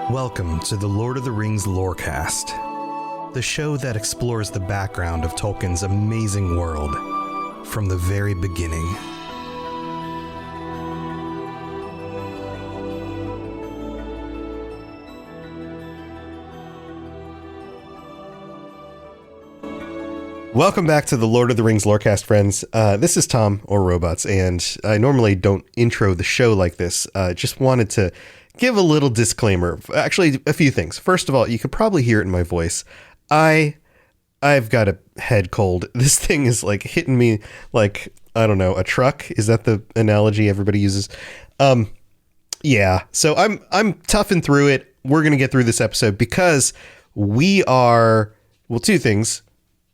Welcome to the Lord of the Rings Lorecast, the show that explores the background of Tolkien's amazing world from the very beginning. Welcome back to the Lord of the Rings Lorecast, friends. This is Tom, or Robots, and I normally don't intro the show like this. Just wanted to give a little disclaimer. Actually, a few things. First of all, you could probably hear it in my voice. I've got a head cold. This thing is like hitting me like, I don't know, a truck. Is that the analogy everybody uses? Yeah. So I'm toughing through it. We're going to get through this episode because we are, well, two things.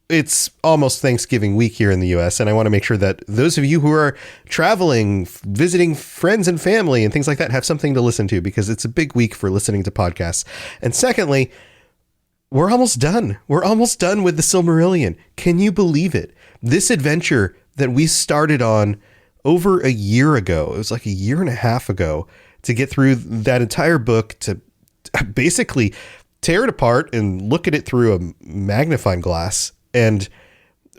It's almost Thanksgiving week here in the US, and I want to make sure that those of you who are traveling, visiting friends and family and things like that have something to listen to, because it's a big week for listening to podcasts. And secondly, we're almost done. We're almost done with the Silmarillion. Can you believe it? This adventure that we started on over a year ago, it was like a year and a half ago, to get through that entire book, to basically tear it apart and look at it through a magnifying glass. And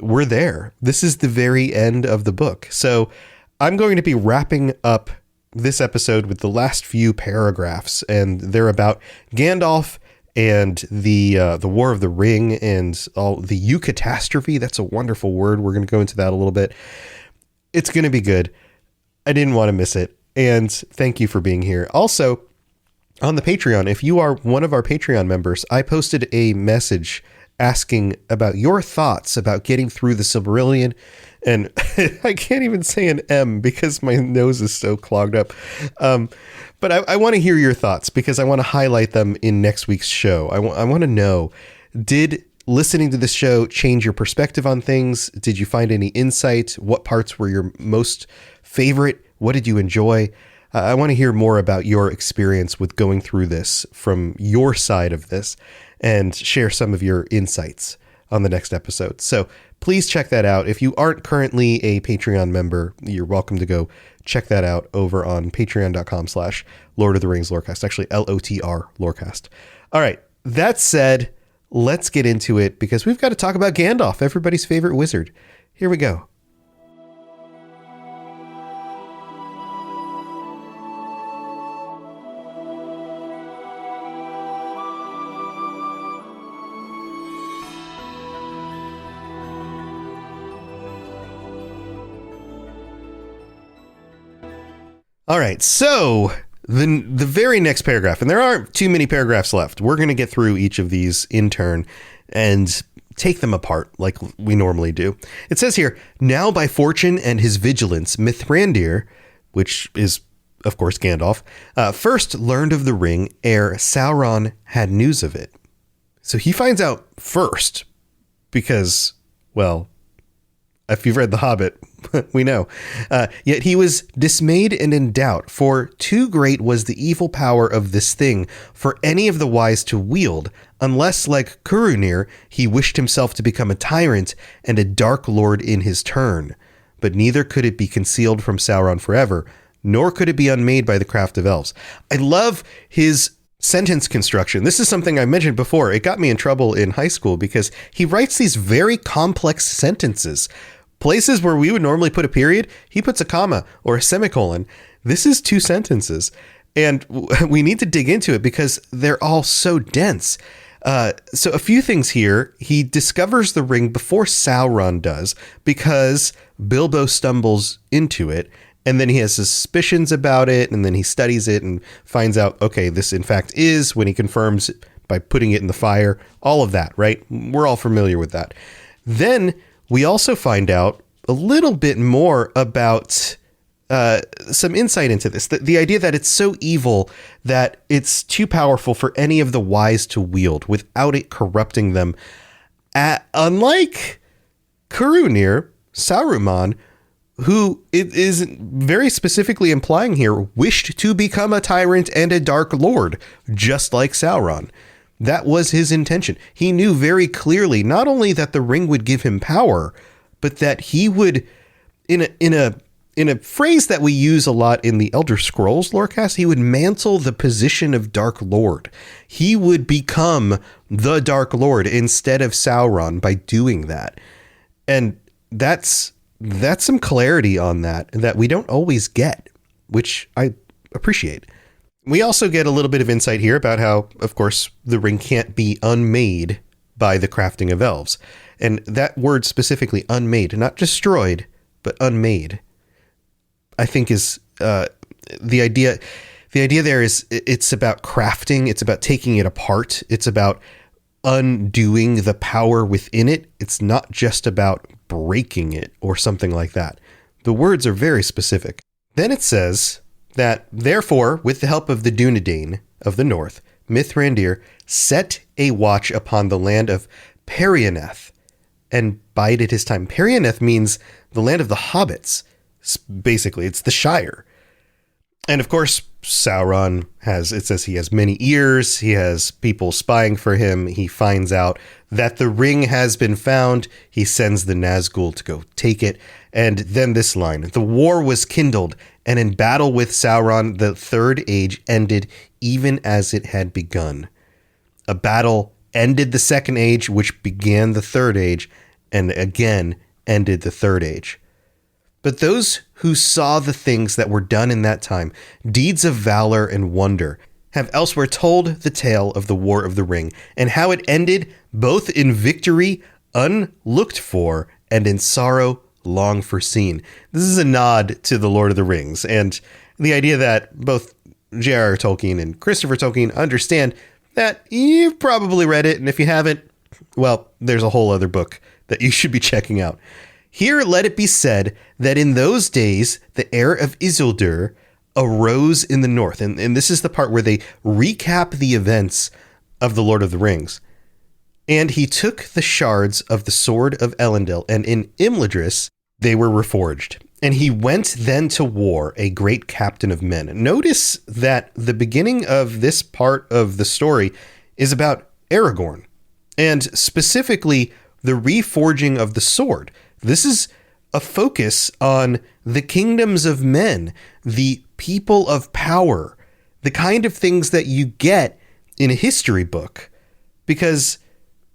we're there. This is the very end of the book. So I'm going to be wrapping up this episode with the last few paragraphs, and they're about Gandalf and the War of the Ring and all the eucatastrophe. That's a wonderful word. We're going to go into that a little bit. It's going to be good. I didn't want to miss it. And thank you for being here. Also, on the Patreon, if you are one of our Patreon members, I posted a message asking about your thoughts about getting through the Silmarillion, and I can't even say an M because my nose is so clogged up. But I want to hear your thoughts because I want to highlight them in next week's show. I want to know, did listening to this show change your perspective on things? Did you find any insight? What parts were your most favorite? What did you enjoy? I want to hear more about your experience with going through this from your side of this, and share some of your insights on the next episode. So please check that out. If you aren't currently a Patreon member, you're welcome to go check that out over on patreon.com/Lord of the Rings Lorecast. Actually, LOTR Lorecast. All right. That said, let's get into it because we've got to talk about Gandalf, everybody's favorite wizard. Here we go. All right, so the very next paragraph, and there aren't too many paragraphs left. We're going to get through each of these in turn and take them apart like we normally do. It says here, now by fortune and his vigilance, Mithrandir, which is, of course, Gandalf, first learned of the ring ere Sauron had news of it. So he finds out first because, well, if you've read The Hobbit, we know. Yet he was dismayed and in doubt, for too great was the evil power of this thing for any of the wise to wield, unless, like Curunir, he wished himself to become a tyrant and a dark lord in his turn. But neither could it be concealed from Sauron forever, nor could it be unmade by the craft of elves. I love his sentence construction. This is something I mentioned before. It got me in trouble in high school because he writes these very complex sentences. Places where we would normally put a period, he puts a comma or a semicolon. This is two sentences, and we need to dig into it because they're all so dense. So a few things here. He discovers the ring before Sauron does because Bilbo stumbles into it, and then he has suspicions about it, and then he studies it and finds out, okay, this in fact is, when he confirms it by putting it in the fire, all of that, right? We're all familiar with that. Then we also find out a little bit more about some insight into this. The idea that it's so evil that it's too powerful for any of the wise to wield without it corrupting them. Unlike Curunir, Saruman, who it is very specifically implying here, wished to become a tyrant and a dark lord, just like Sauron. That was his intention. He knew very clearly not only that the ring would give him power, but that he would, in a in a phrase that we use a lot in the Elder Scrolls Lorecast, he would mantle the position of Dark Lord. He would become the Dark Lord instead of Sauron by doing that. And that's some clarity on that we don't always get, which I appreciate. We also get a little bit of insight here about how, of course, the ring can't be unmade by the crafting of elves. And that word specifically, unmade, not destroyed, but unmade, I think is the idea. The idea there is it's about crafting. It's about taking it apart. It's about undoing the power within it. It's not just about breaking it or something like that. The words are very specific. Then it says that, therefore, with the help of the Dunedain of the north, Mithrandir set a watch upon the land of Perianeth and bided his time. Perianeth means the land of the hobbits. Basically, it's the Shire. And of course, Sauron it says he has many ears. He has people spying for him. He finds out that the ring has been found. He sends the Nazgul to go take it. And then this line, the war was kindled, and in battle with Sauron, the third age ended even as it had begun. A battle ended the second age, which began the third age, and again ended the third age. But those who saw the things that were done in that time, deeds of valor and wonder, have elsewhere told the tale of the War of the Ring, and how it ended both in victory unlooked for and in sorrow long foreseen. This is a nod to the Lord of the Rings, and the idea that both J.R.R. Tolkien and Christopher Tolkien understand that you've probably read it, and if you haven't, well, there's a whole other book that you should be checking out. Here let it be said that in those days the heir of Isildur arose in the north. And this is the part where they recap the events of the Lord of the Rings. And he took the shards of the sword of Elendil, and in Imladris they were reforged. And he went then to war, a great captain of men. Notice that the beginning of this part of the story is about Aragorn, and specifically the reforging of the sword. This is a focus on the kingdoms of men, the people of power, the kind of things that you get in a history book, because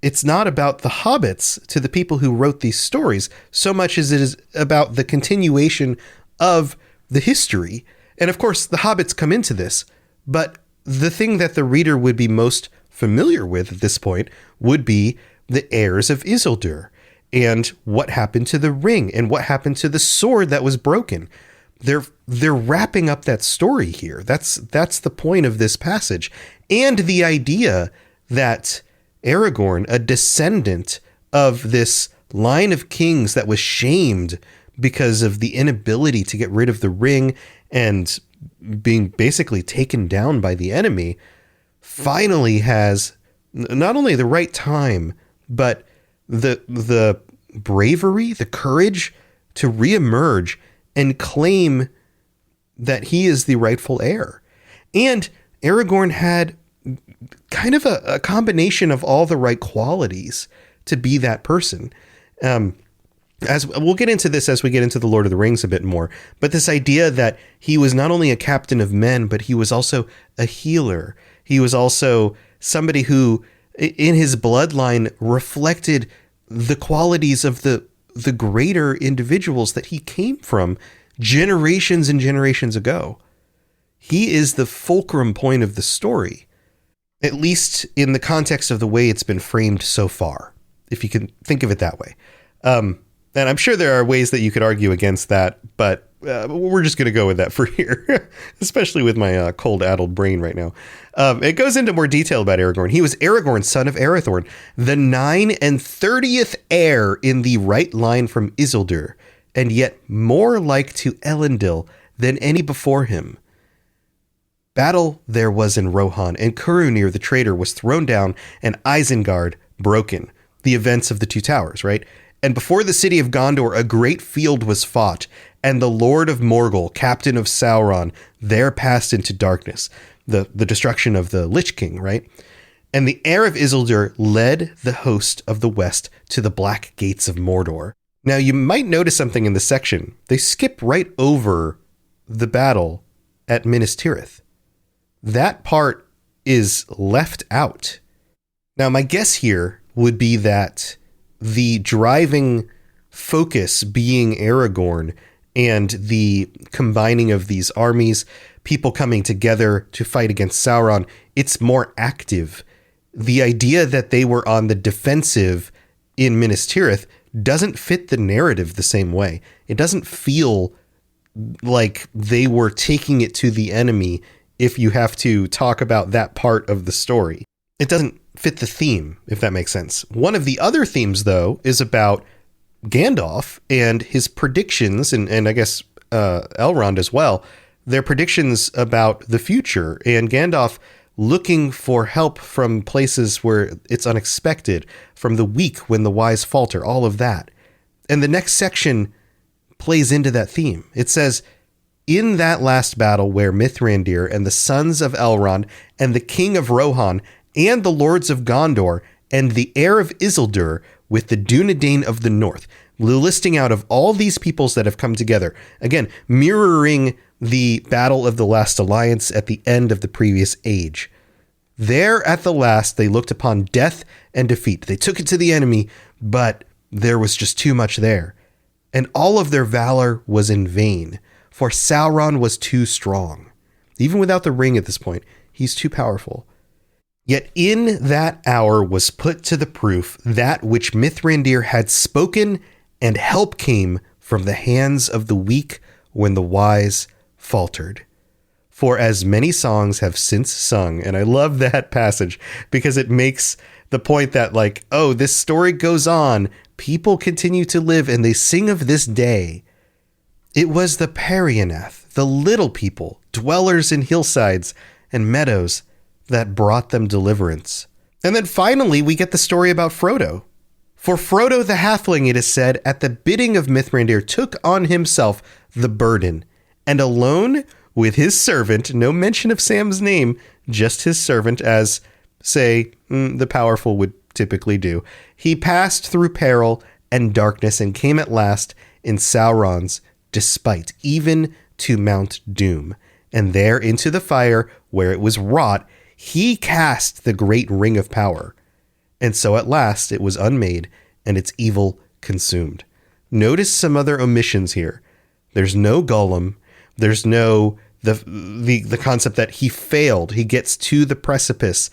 it's not about the hobbits to the people who wrote these stories so much as it is about the continuation of the history. And of course, the hobbits come into this, but the thing that the reader would be most familiar with at this point would be the heirs of Isildur, and what happened to the ring, and what happened to the sword that was broken. They're wrapping up that story here. That's the point of this passage. And the idea that Aragorn, a descendant of this line of kings that was shamed because of the inability to get rid of the ring and being basically taken down by the enemy, finally has not only the right time, but the bravery, the courage to reemerge and claim that he is the rightful heir. And Aragorn had kind of a combination of all the right qualities to be that person. As we'll get into this as we get into the Lord of the Rings a bit more, but this idea that he was not only a captain of men, but he was also a healer. He was also somebody who, in his bloodline, reflected the qualities of the greater individuals that he came from generations and generations ago. He is the fulcrum point of the story, at least in the context of the way it's been framed so far, if you can think of it that way. And I'm sure there are ways that you could argue against that, but we're just going to go with that for here, especially with my cold-addled brain right now. It goes into more detail about Aragorn. He was Aragorn, son of Arathorn, the 39th heir in the right line from Isildur, and yet more like to Elendil than any before him. Battle there was in Rohan, and Curunir the traitor was thrown down, and Isengard broken. The events of the Two Towers, right? And before the city of Gondor, a great field was fought, and the Lord of Morgul, captain of Sauron, there passed into darkness, the destruction of the Lich King, right? And the heir of Isildur led the host of the west to the black gates of Mordor. Now, you might notice something in this section. They skip right over the battle at Minas Tirith. That part is left out. Now, my guess here would be that the driving focus being Aragorn and the combining of these armies, people coming together to fight against Sauron, it's more active. The idea that they were on the defensive in Minas Tirith doesn't fit the narrative the same way. It doesn't feel like they were taking it to the enemy if you have to talk about that part of the story. It doesn't fit the theme, if that makes sense. One of the other themes, though, is about Gandalf and his predictions, and I guess Elrond as well, their predictions about the future, and Gandalf looking for help from places where it's unexpected, from the weak when the wise falter, all of that. And the next section plays into that theme. It says, in that last battle where Mithrandir and the sons of Elrond and the king of Rohan and the lords of Gondor and the heir of Isildur with the Dunedain of the north, listing out of all these peoples that have come together, again, mirroring the Battle of the Last Alliance at the end of the previous age. There at the last, they looked upon death and defeat. They took it to the enemy, but there was just too much there. And all of their valor was in vain, for Sauron was too strong. Even without the ring at this point, he's too powerful. Yet in that hour was put to the proof that which Mithrandir had spoken, and help came from the hands of the weak when the wise faltered. For as many songs have since sung, and I love that passage because it makes the point that, like, oh, this story goes on, people continue to live, and they sing of this day. It was the Perianath, the little people, dwellers in hillsides and meadows, that brought them deliverance. And then finally, we get the story about Frodo. For Frodo the halfling, it is said, at the bidding of Mithrandir, took on himself the burden, and alone with his servant, no mention of Sam's name, just his servant, as, say, the powerful would typically do, he passed through peril and darkness and came at last in Sauron's despite, even to Mount Doom. And there into the fire, where it was wrought, he cast the great ring of power. And so at last it was unmade, and its evil consumed. Notice some other omissions here. There's no Gollum. There's no the concept that he failed. He gets to the precipice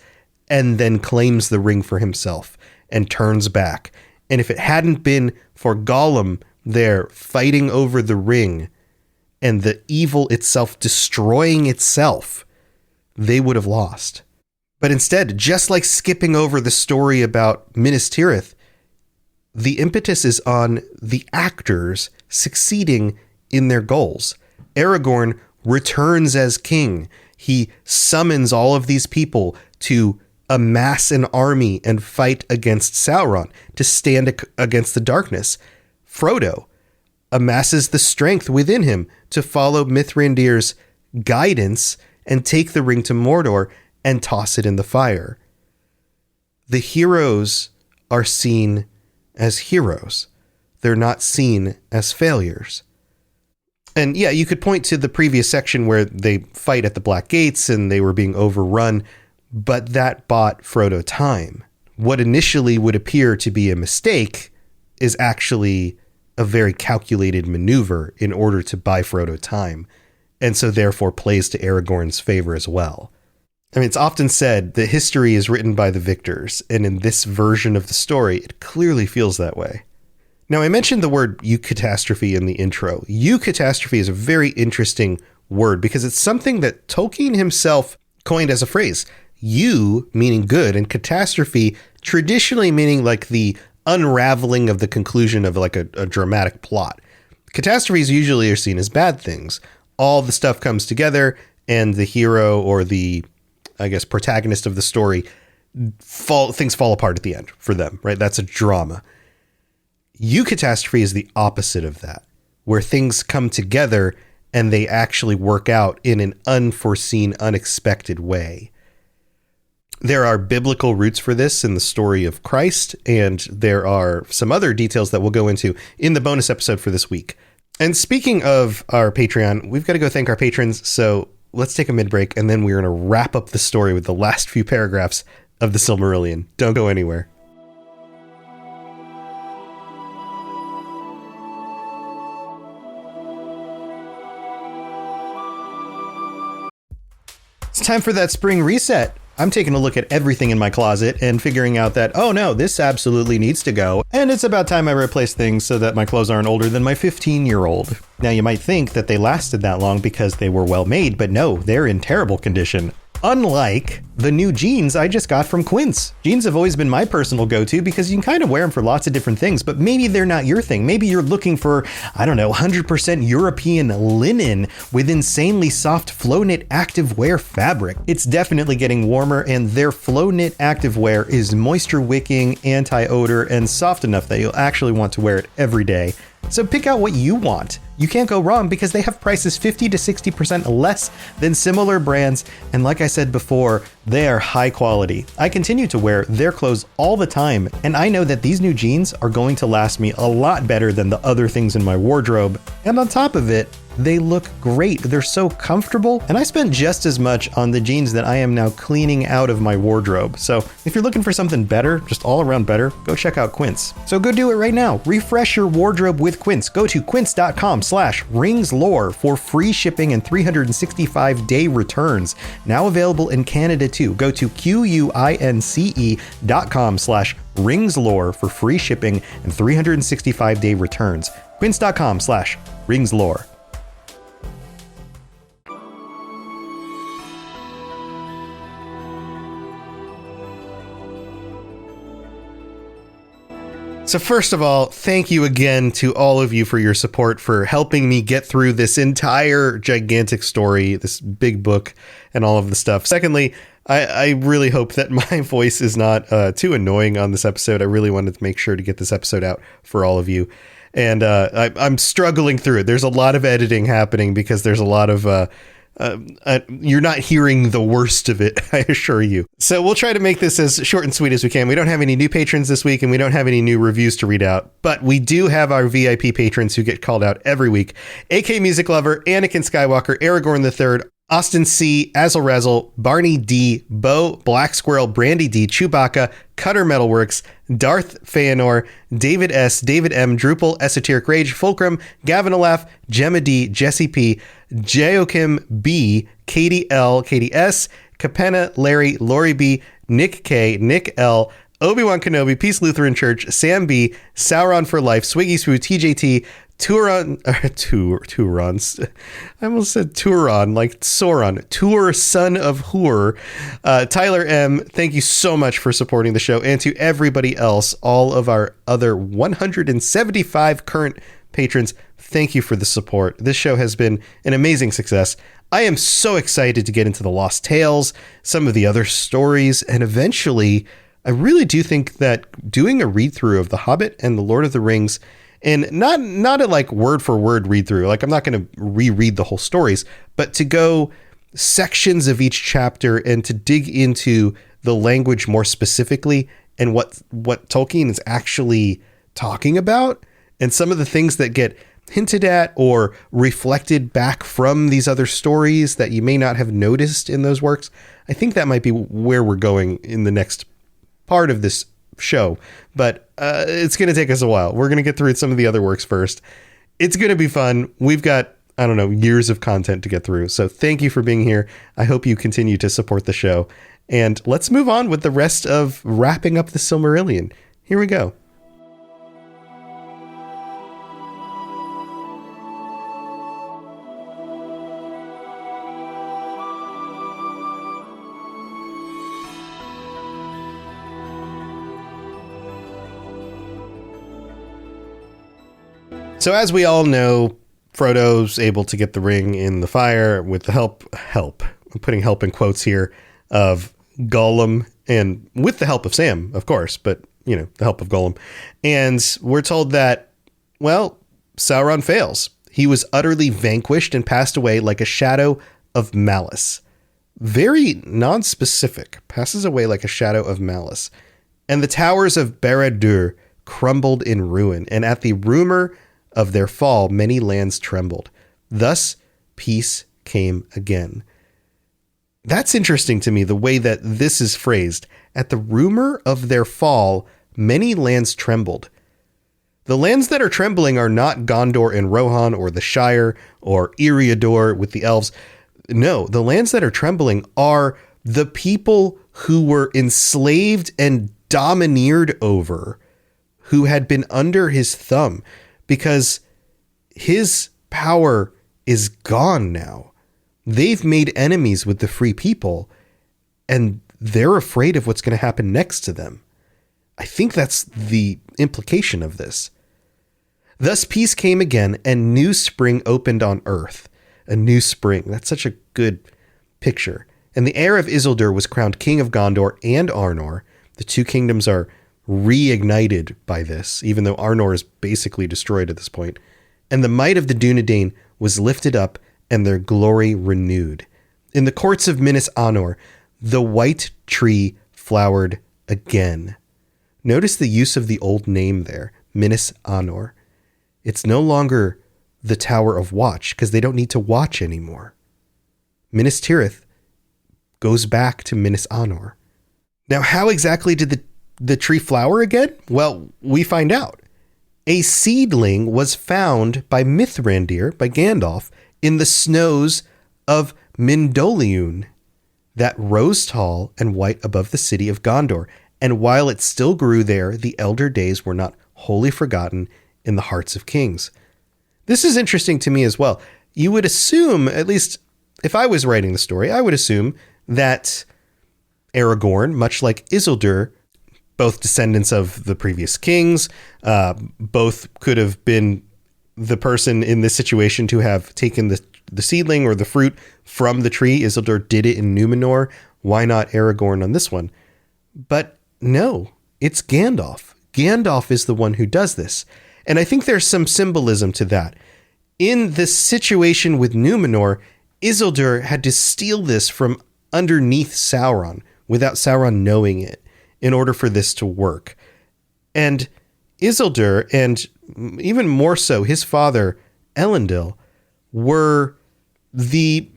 and then claims the ring for himself and turns back. And if it hadn't been for Gollum there fighting over the ring and the evil itself destroying itself, they would have lost. But instead, just like skipping over the story about Minas Tirith, the impetus is on the actors succeeding in their goals. Aragorn returns as king. He summons all of these people to amass an army and fight against Sauron, to stand against the darkness. Frodo amasses the strength within him to follow Mithrandir's guidance and take the ring to Mordor and toss it in the fire. The heroes are seen as heroes. They're not seen as failures. And yeah, you could point to the previous section where they fight at the Black Gates and they were being overrun, but that bought Frodo time. What initially would appear to be a mistake is actually a very calculated maneuver in order to buy Frodo time, and so therefore plays to Aragorn's favor as well. I mean, it's often said that history is written by the victors, and in this version of the story, it clearly feels that way. Now, I mentioned the word eucatastrophe in the intro. Eucatastrophe is a very interesting word because it's something that Tolkien himself coined as a phrase. Eu meaning good, and catastrophe traditionally meaning like the unraveling of the conclusion of like a dramatic plot. Catastrophes usually are seen as bad things. All the stuff comes together and the hero or the, I guess, protagonist of the story, things fall apart at the end for them, right? That's a drama. Eucatastrophe is the opposite of that, where things come together and they actually work out in an unforeseen, unexpected way. There are biblical roots for this in the story of Christ, and there are some other details that we'll go into in the bonus episode for this week. And speaking of our Patreon, we've got to go thank our patrons, so let's take a mid-break, and then we're going to wrap up the story with the last few paragraphs of the Silmarillion. Don't go anywhere. It's time for that spring reset. I'm taking a look at everything in my closet and figuring out that, oh no, this absolutely needs to go. And it's about time I replace things so that my clothes aren't older than my 15-year-old. Now you might think that they lasted that long because they were well made, but no, they're in terrible condition. Unlike the new jeans I just got from Quince. Jeans have always been my personal go-to because you can kind of wear them for lots of different things, but maybe they're not your thing. Maybe you're looking for, 100% European linen with insanely soft flow knit activewear fabric. It's definitely getting warmer, and their flow knit activewear is moisture wicking, anti-odor, and soft enough that you'll actually want to wear it every day. So pick out what you want. You can't go wrong because they have prices 50 to 60% less than similar brands. And like I said before, they are high quality. I continue to wear their clothes all the time, and I know that these new jeans are going to last me a lot better than the other things in my wardrobe. And on top of it, they look great. They're so comfortable, and I spent just as much on the jeans that I am now cleaning out of my wardrobe. So if you're looking for something better, just all around better, go check out Quince. So go do it right now. Refresh your wardrobe with Quince. Go to quince.com/ringslore for free shipping and 365-day returns. Now available in Canada too. Go to quince.com/ringslore for free shipping and 365-day returns. Quince.com/ringslore. So first of all, thank you again to all of you for your support, for helping me get through this entire gigantic story, this big book, and all of the stuff. Secondly, I really hope that my voice is not too annoying on this episode. I really wanted to make sure to get this episode out for all of you. And I'm struggling through it. There's a lot of editing happening because there's a lot of... you're not hearing the worst of it, I assure you. So we'll try to make this as short and sweet as we can. We don't have any new patrons this week, and we don't have any new reviews to read out, but we do have our VIP patrons who get called out every week. AK Music Lover, Anakin Skywalker, Aragorn III, Austin C, Azel Razzle, Barney D, Bo, Black Squirrel, Brandy D, Chewbacca, Cutter Metalworks, Darth Feanor, David S, David M, Drupal, Esoteric Rage, Fulcrum, Gavin Alaf, Gemma D, Jesse P, Joachim B, Katie L, Katie S, Capenna, Larry, Lori B, Nick K, Nick L, Obi-Wan Kenobi, Peace Lutheran Church, Sam B, Sauron for Life, Swiggy Swoo, TJT, Turons. I almost said Turon, like Sauron. Tur, son of Hur. Tyler M, thank you so much for supporting the show. And to everybody else, all of our other 175 current patrons, thank you for the support. This show has been an amazing success. I am so excited to get into the Lost Tales, some of the other stories, and eventually, I really do think that doing a read-through of The Hobbit and The Lord of the Rings, and not a like word for word read through, like I'm not going to reread the whole stories, but to go sections of each chapter and to dig into the language more specifically and what Tolkien is actually talking about, and some of the things that get hinted at or reflected back from these other stories that you may not have noticed in those works. I think that might be where we're going in the next part of this show, but it's going to take us a while. We're going to get through some of the other works first. It's going to be fun. We've got, years of content to get through. So thank you for being here. I hope you continue to support the show. And let's move on with the rest of wrapping up the Silmarillion. Here we go. So So as we all know, Frodo's able to get the ring in the fire with the help, I'm putting help in quotes here, of Gollum, and with the help of Sam, of course, but, the help of Gollum. And we're told that, well, Sauron fails. He was utterly vanquished and passed away like a shadow of malice. very non-specific, passes away like a shadow of malice. And the towers of Barad-dûr crumbled in ruin, and at the rumor of their fall, many lands trembled. Thus, peace came again. That's interesting to me, the way that this is phrased. At the rumor of their fall, many lands trembled. The lands that are trembling are not Gondor and Rohan or the Shire or Eriador with the elves. No, the lands that are trembling are the people who were enslaved and domineered over, who had been under his thumb, because his power is gone now. They've made enemies with the free people, and they're afraid of what's going to happen next to them. I think that's the implication of this. Thus peace came again, and new spring opened on earth. A new spring. That's such a good picture. And the heir of Isildur was crowned king of Gondor and Arnor. The two kingdoms are reignited by this, even though Arnor is basically destroyed at this point. And the might of the Dunedain was lifted up, and their glory renewed. In the courts of Minas Anor, the white tree flowered again. Notice the use of the old name there, Minas Anor. It's no longer the Tower of Watch, because they don't need to watch anymore. Minas Tirith goes back to Minas Anor. Now, how exactly did the tree flower again? Well, we find out. A seedling was found by Mithrandir, by Gandalf, in the snows of Mindoliun, that rose tall and white above the city of Gondor. And while it still grew there, the elder days were not wholly forgotten in the hearts of kings. This is interesting to me as well. You would assume, at least if I was writing the story, I would assume that Aragorn, much like Isildur, both descendants of the previous kings, both could have been the person in this situation to have taken the seedling or the fruit from the tree. Isildur did it in Numenor. Why not Aragorn on this one? But no, it's Gandalf. Gandalf is the one who does this. And I think there's some symbolism to that. In the situation with Numenor, Isildur had to steal this from underneath Sauron without Sauron knowing it in order for this to work. And Isildur, and even more so his father, Elendil, were the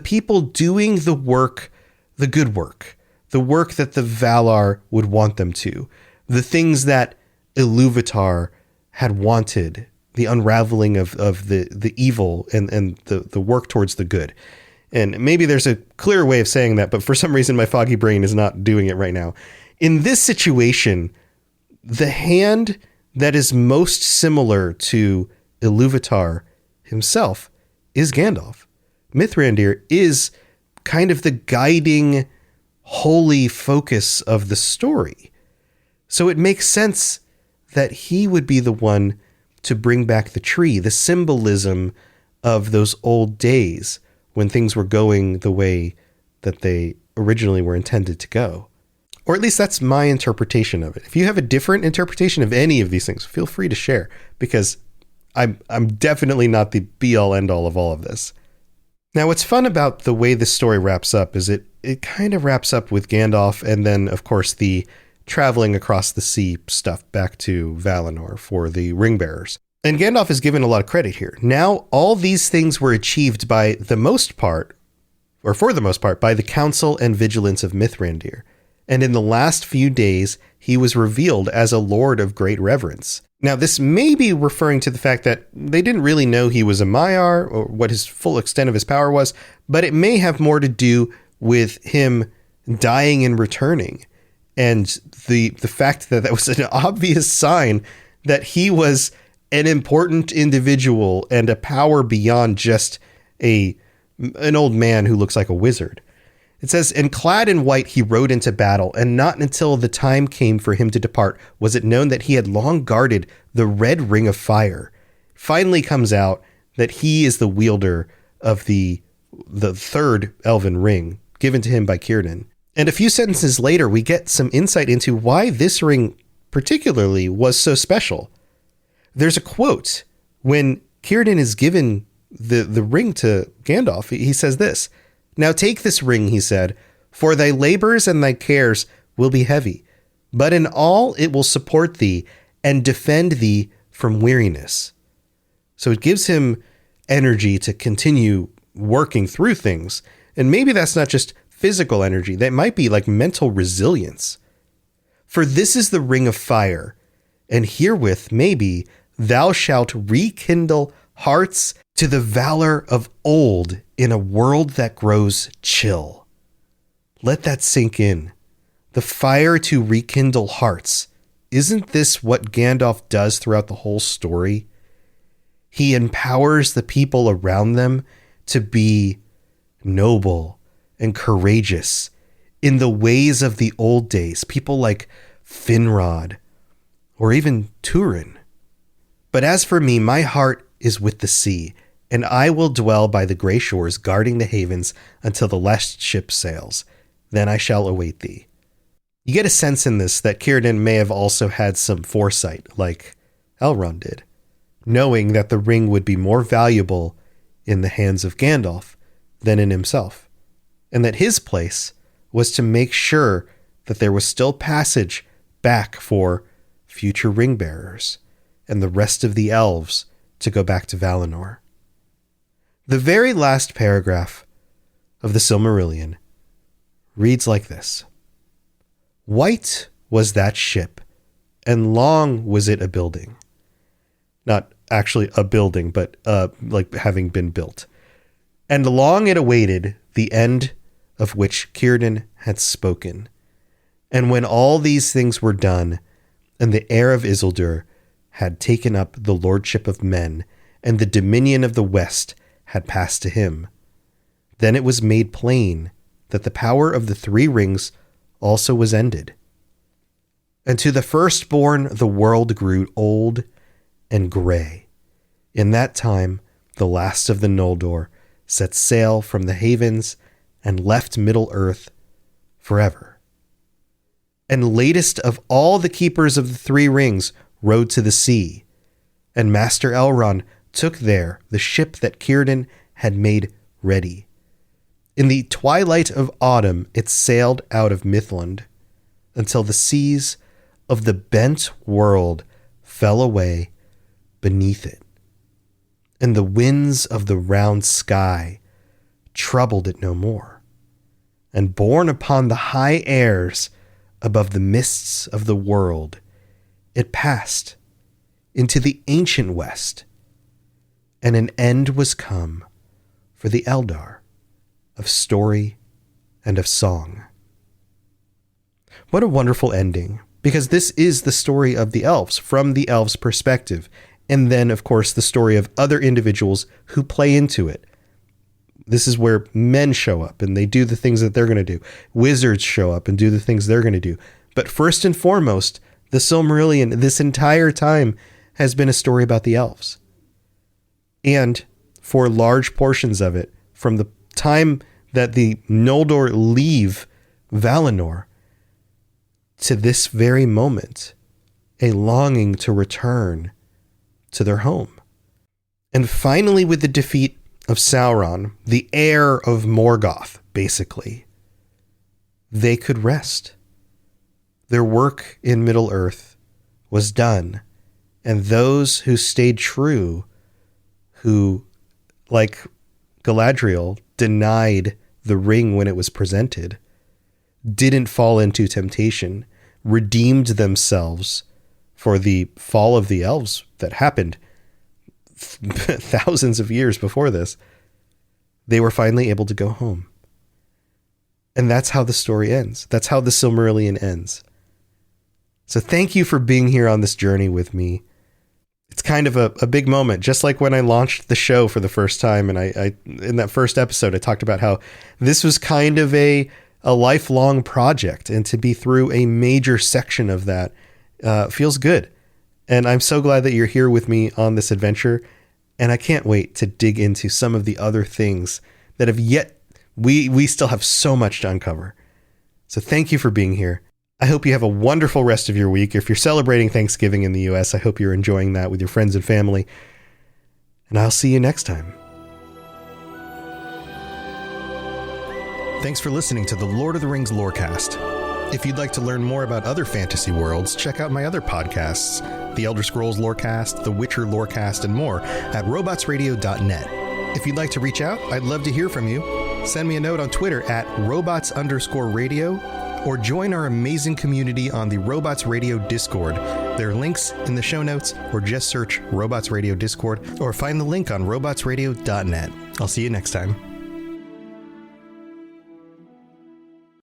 people doing the work, the good work, the work that the Valar would want them to, the things that Ilúvatar had wanted, the unraveling of the evil and the work towards the good. And maybe there's a clearer way of saying that, but for some reason my foggy brain is not doing it right now. In this situation, the hand that is most similar to Ilúvatar himself is Gandalf. Mithrandir is kind of the guiding, holy focus of the story. So it makes sense that he would be the one to bring back the tree, the symbolism of those old days when things were going the way that they originally were intended to go. Or at least that's my interpretation of it. If you have a different interpretation of any of these things, feel free to share, because I'm definitely not the be-all end-all of all of this. Now, what's fun about the way this story wraps up is it kind of wraps up with Gandalf and then, of course, the traveling across the sea stuff back to Valinor for the ring bearers. And Gandalf is given a lot of credit here. Now, all these things were achieved by the most part, or for the most part, by the counsel and vigilance of Mithrandir. And in the last few days, he was revealed as a lord of great reverence. Now, this may be referring to the fact that they didn't really know he was a Maiar or what his full extent of his power was, but it may have more to do with him dying and returning. And the fact that was an obvious sign that he was an important individual and a power beyond just an old man who looks like a wizard. It says, and clad in white, he rode into battle, and not until the time came for him to depart was it known that he had long guarded the red ring of fire. Finally comes out that he is the wielder of the third elven ring given to him by Círdan. And a few sentences later, we get some insight into why this ring particularly was so special. There's a quote when Círdan is given the ring to Gandalf. He says this, Now take this ring, he said, for thy labors and thy cares will be heavy, but in all it will support thee and defend thee from weariness. So it gives him energy to continue working through things. And maybe that's not just physical energy. That might be like mental resilience. For this is the ring of fire, and herewith maybe thou shalt rekindle hearts to the valor of old in a world that grows chill. Let that sink in. The fire to rekindle hearts. Isn't this what Gandalf does throughout the whole story? He empowers the people around them to be noble and courageous in the ways of the old days. People like Finrod or even Turin. But as for me, my heart is with the sea, and I will dwell by the gray shores, guarding the havens until the last ship sails. Then I shall await thee. You get a sense in this that Círdan may have also had some foresight, like Elrond did, knowing that the ring would be more valuable in the hands of Gandalf than in himself, and that his place was to make sure that there was still passage back for future ring bearers and the rest of the elves to go back to Valinor. The very last paragraph of the Silmarillion reads like this. White was that ship, and long was it a building. Not actually a building, but like having been built. And long it awaited the end of which Círdan had spoken. And when all these things were done, and the heir of Isildur had taken up the lordship of men, and the dominion of the west had passed to him, then it was made plain that the power of the three rings also was ended. And to the firstborn the world grew old and gray. In that time the last of the Noldor set sail from the havens and left Middle-earth forever. And latest of all the keepers of the three rings rode to the sea, and Master Elrond took there the ship that Círdan had made ready. In the twilight of autumn it sailed out of Mithlond, until the seas of the bent world fell away beneath it, and the winds of the round sky troubled it no more. And borne upon the high airs above the mists of the world, it passed into the ancient west, and an end was come for the Eldar of story and of song. What a wonderful ending, because this is the story of the elves from the elves' perspective, and then, of course, the story of other individuals who play into it. This is where men show up and they do the things that they're going to do. Wizards show up and do the things they're going to do. But first and foremost, the Silmarillion, this entire time, has been a story about the elves. And for large portions of it, from the time that the Noldor leave Valinor to this very moment, a longing to return to their home. And finally, with the defeat of Sauron, the heir of Morgoth, basically, they could rest. Their work in Middle-earth was done, and those who stayed true, who, like Galadriel, denied the ring when it was presented, didn't fall into temptation, redeemed themselves for the fall of the elves that happened thousands of years before this, they were finally able to go home. And that's how the story ends. That's how the Silmarillion ends. So thank you for being here on this journey with me. It's kind of a big moment, just like when I launched the show for the first time. And I in that first episode, I talked about how this was kind of a lifelong project, and to be through a major section of that feels good. And I'm so glad that you're here with me on this adventure. And I can't wait to dig into some of the other things that have yet, we still have so much to uncover. So thank you for being here. I hope you have a wonderful rest of your week. If you're celebrating Thanksgiving in the US, I hope you're enjoying that with your friends and family. And I'll see you next time. Thanks for listening to the Lord of the Rings Lorecast. If you'd like to learn more about other fantasy worlds, check out my other podcasts, the Elder Scrolls Lorecast, the Witcher Lorecast, and more at robotsradio.net. If you'd like to reach out, I'd love to hear from you. Send me a note on Twitter at robots_radio, or join our amazing community on the Robots Radio Discord. There are links in the show notes, or just search Robots Radio Discord, or find the link on robotsradio.net. I'll see you next time.